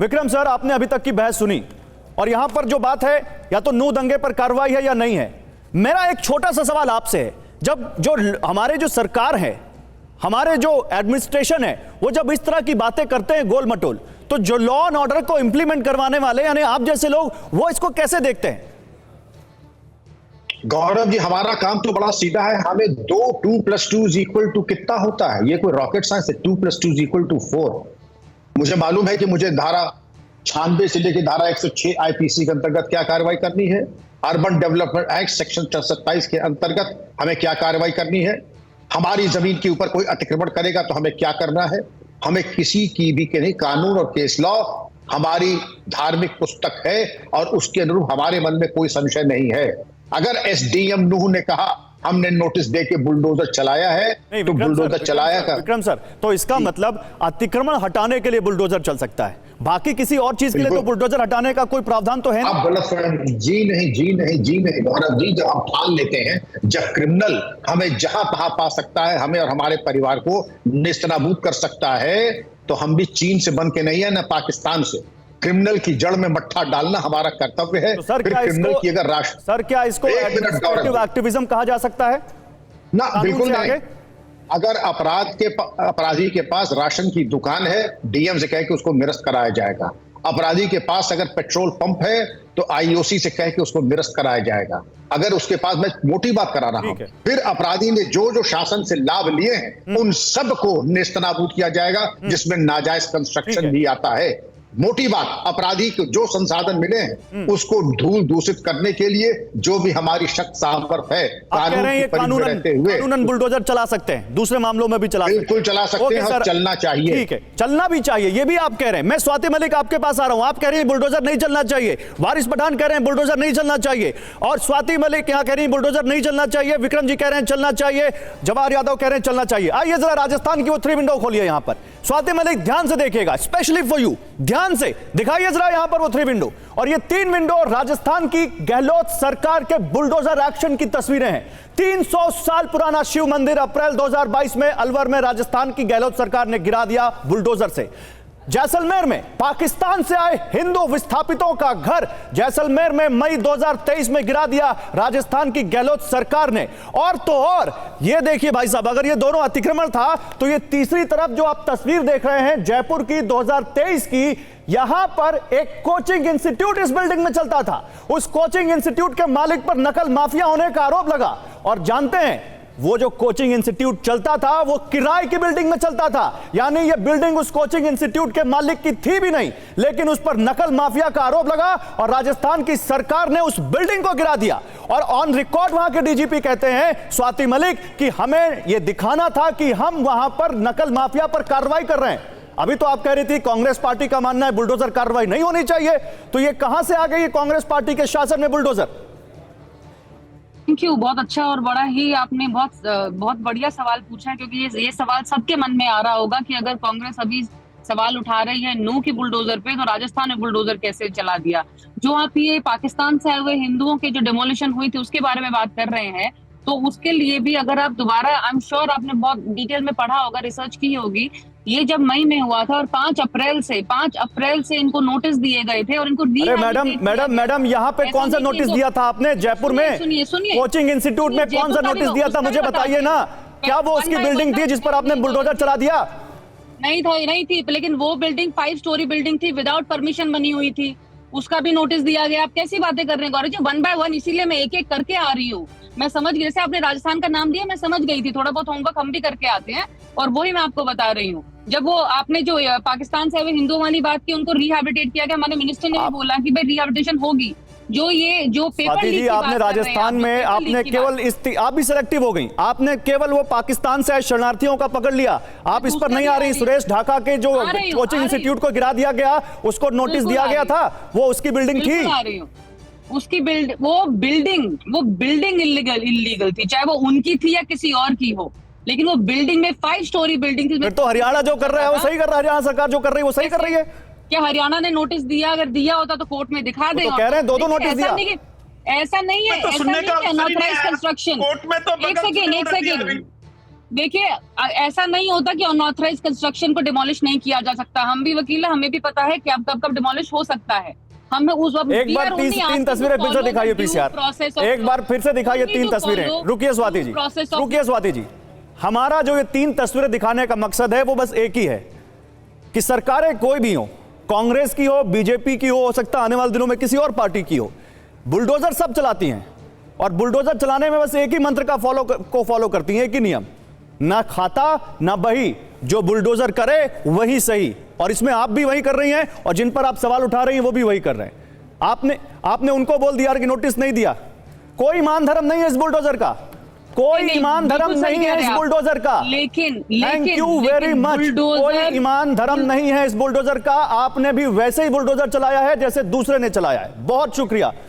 Vikram sir, आपने अभी तक की बहस सुनी और यहां पर जो बात है या तो नू दंगे पर कार्रवाई है या नहीं है। मेरा एक छोटा सा सवाल आपसे है, जब जो हमारे जो सरकार है, हमारे जो एडमिनिस्ट्रेशन है, वो जब इस तरह की बातें करते हैं गोल मटोल, तो जो लॉ एंड ऑर्डर को इंप्लीमेंट करवाने वाले यानी आप जैसे लोग, वो इसको कैसे देखते हैं? गौरव जी, हमारा काम तो बड़ा सीधा है। हमें 2+2 कितना होता है? ये कोई रॉकेट साइंस है? 2+2 मुझे मालूम है कि मुझे धारा 96 से लेकर धारा 106 आईपीसी के अंतर्गत क्या कार्रवाई करनी है, अर्बन डेवलपमेंट एक्ट सेक्शन 27 के अंतर्गत हमें क्या कार्रवाई करनी है, हमारी जमीन के ऊपर कोई अतिक्रमण करेगा तो हमें क्या करना है। हमें किसी की भी नहीं, कानून और केस लॉ हमारी धार्मिक पुस्तक है और उसके अनुरूप हमारे मन में कोई संशय नहीं है। अगर एसडीएम नूह ने कहा हमने नोटिस देके बुलडोजर चलाया है तो बुलडोजर चलाया का। विक्रम सर, तो इसका मतलब अतिक्रमण हटाने के लिए बुलडोजर चल सकता है, बाकी किसी और चीज के लिए तो बुलडोजर हटाने का कोई प्रावधान तो है नहीं? आप गलत फहमी। जी नहीं गौरव जी, जब हम ठान लेते हैं, जब क्रिमिनल हमें जहां तहां पा सकता है, हमें और हमारे परिवार को नेस्तनाबूद कर सकता है, तो हम भी चीन से बन के नहीं है, ना पाकिस्तान से। क्रिमिनल की जड़ में मट्ठा डालना हमारा कर्तव्य है। तो सर, फिर क्रिमिनल की अगर राष्ट्र, सर क्या इसको एडमिनिस्ट्रेटिव एक्टिविज्म कहा जा सकता है? ना, बिल्कुल नहीं। अगर अपराधी के पास राशन की दुकान है, डीएम से कह के उसको निरस्त कराया जाएगा। अपराधी के पास अगर पेट्रोल पंप है तो आईओसी से कह के उसको निरस्त कराया जाएगा। अगर उसके पास, मैं मोटी बात करा रहा हूं, फिर अपराधी ने जो जो शासन से लाभ लिए हैं उन सब को नेस्तनाबूद किया जाएगा, जिसमें नाजायज कंस्ट्रक्शन भी आता है। मोटी बात, अपराधी को जो संसाधन मिले हैं उसको धूल दूषित करने के लिए जो भी हमारी शक्ति सामर्थ्य है, कानूनन बुलडोजर चला सकते हैं, दूसरे मामलों में भी चला सकते हैं। बिल्कुल चला सकते हैं और चलना चाहिए। ठीक है, चलना भी चाहिए, ये भी आप कह रहे हैं। मैं स्वाति मलिक आपके पास आ रहा हूं, आप कह रही हैं बुलडोजर नहीं चलना चाहिए, वारिस पठान कह रहे हैं बुलडोजर नहीं चलना चाहिए, और स्वाति मलिक यहां कह रही है बुलडोजर नहीं चलना चाहिए, विक्रम जी कह रहे हैं चलना चाहिए, जवाहर यादव कह रहे हैं चलना चाहिए। आइए जरा राजस्थान की वो 3 विंडो खोलिए यहां पर। स्वाति मलिक ध्यान से देखिएगा, स्पेशली फॉर यू, ध्यान से दिखाइए जरा यहां पर वो 3 विंडो, और ये 3 विंडो राजस्थान की गहलोत सरकार के बुलडोजर एक्शन की तस्वीरें हैं। 300 साल पुराना शिव मंदिर अप्रैल 2022 में अलवर में राजस्थान की गहलोत सरकार ने गिरा दिया बुलडोजर से। जैसलमेर में पाकिस्तान से आए हिंदू विस्थापितों का घर जैसलमेर में मई 2023 में गिरा दिया राजस्थान की गहलोत सरकार ने। और तो और ये देखिए भाई साहब, अगर ये दोनों अतिक्रमण था तो ये तीसरी तरफ जो आप तस्वीर देख रहे हैं जयपुर की 2023 की, यहां पर एक कोचिंग इंस्टीट्यूट इस बिल्डिंग में चलता था। उस कोचिंग इंस्टीट्यूट के मालिक पर नकल माफिया होने का आरोप लगा, और जानते हैं वो जो कोचिंग इंस्टीट्यूट चलता था वो किराए की बिल्डिंग में चलता था, यानी ये बिल्डिंग उस कोचिंग इंस्टीट्यूट के मालिक की थी भी नहीं, लेकिन उस पर नकल माफिया का आरोप लगा और राजस्थान की सरकार ने उस बिल्डिंग को गिरा दिया। और ऑन रिकॉर्ड वहां के डीजीपी कहते हैं स्वाति मलिक कि हमें यह दिखाना था कि हम वहां पर नकल माफिया पर कार्रवाई कर रहे हैं। अभी तो आप कह रही थी कांग्रेस पार्टी का मानना है बुलडोजर कार्रवाई नहीं होनी चाहिए, तो ये कहां से आ गई है कांग्रेस पार्टी के शासन में बुलडोजर? थैंक यू, बहुत अच्छा और बड़ा ही आपने बहुत बढ़िया सवाल पूछा है, क्योंकि ये सवाल सबके मन में आ रहा होगा कि अगर कांग्रेस अभी सवाल उठा रही है नू की बुलडोजर पे, तो राजस्थान में बुलडोजर कैसे चला दिया। जो आप ये पाकिस्तान से आए हुए हिंदुओं के जो डिमोलिशन हुई थी उसके बारे में बात कर रहे हैं, तो उसके लिए भी अगर आप दोबारा, आई एम श्योर आपने बहुत डिटेल में पढ़ा होगा, रिसर्च की होगी। ये जब मई में हुआ था और 5 अप्रैल से इनको नोटिस दिए गए थे और इनको मैडम यहाँ पे कौन सा नोटिस दिया था आपने जयपुर में? सुनिए, कोचिंग इंस्टीट्यूट में कौन सा नोटिस दिया था मुझे बताइए ना। क्या वो उसकी बिल्डिंग थी जिस पर आपने बुलडोजर चला दिया? नहीं थी, लेकिन वो बिल्डिंग 5 स्टोरी बिल्डिंग थी, विदाउट परमिशन बनी हुई थी, उसका भी नोटिस दिया गया। आप कैसी बातें कर रहे हैं गौरव जी? 1 by 1, इसीलिए मैं एक एक करके आ रही हूँ। मैं समझ गई, जैसे आपने राजस्थान का नाम दिया मैं समझ गई थी, थोड़ा बहुत होमवर्क हम भी करके आते हैं, और वही मैं आपको बता रही हूँ। जब वो आपने जो पाकिस्तान से हिंदुओं वाली बात की, उनको रिहैबिलिटेट किया गया, हमारे मिनिस्टर ने भी बोला कि भाई रिहैबिलिटेशन होगी। जो पेपर लीक की आपने राजस्थान में आपने केवल आप भी सिलेक्टिव हो गई, आपने केवल वो पाकिस्तान से शरणार्थियों का पकड़ लिया, आप इस पर नहीं आ रही। सुरेश ढाका के जो कोचिंग इंस्टीट्यूट को गिरा दिया गया, उसको नोटिस दिया गया था, वो उसकी बिल्डिंग थी। उसकी वो बिल्डिंग इलीगल थी, चाहे वो उनकी थी या किसी और की हो, लेकिन वो बिल्डिंग में 5 स्टोरी बिल्डिंग थी। तो हरियाणा जो कर रहा है वो सही कर रहा है, हरियाणा सरकार जो कर रही है वो सही कर रही है। क्या हरियाणा ने नोटिस दिया? अगर दिया होता तो कोर्ट में दिखा दे। तो कह रहे हैं 2 नोटिस दिया। ऐसा नहीं है, अनऑथराइज्ड कंस्ट्रक्शन। एक सेकेंड, देखिए ऐसा नहीं होता कि अनऑथराइज कंस्ट्रक्शन को डिमोलिश नहीं किया जा सकता। हम भी वकील है, हमें भी पता है कि अब कब कब डिमोलिश हो सकता है। हमें उस वक्त एक बार तीन तस्वीरें फिर से दिखाइए पीसीआर, एक बार फिर से दिखाइए 3 तस्वीरें। रुकिए स्वाति जी, रुकिए स्वाति जी, हमारा जो ये 3 तस्वीरें दिखाने का मकसद है वो बस एक ही है कि सरकारें कोई भी हो, कांग्रेस की हो, बीजेपी की हो सकता है आने वाले दिनों में किसी और पार्टी की हो, बुलडोजर सब चलाती हैं और बुलडोजर चलाने में बस एक ही मंत्र का फॉलो करती हैं, एक ही नियम, ना खाता ना बही, जो बुलडोजर करे वही सही। और इसमें आप भी वही कर रही हैं और जिन पर आप सवाल उठा रही हैं वो भी वही कर रहे हैं। आपने उनको बोल दिया कि नोटिस नहीं दिया। कोई ईमान धर्म नहीं है इस बुलडोजर का, कोई ईमान धर्म नहीं है इस बुलडोजर का। लेकिन थैंक यू वेरी मच। कोई ईमान धर्म नहीं है इस बुलडोजर का। आपने भी वैसे ही बुलडोजर चलाया है जैसे दूसरे ने चलाया है। बहुत शुक्रिया।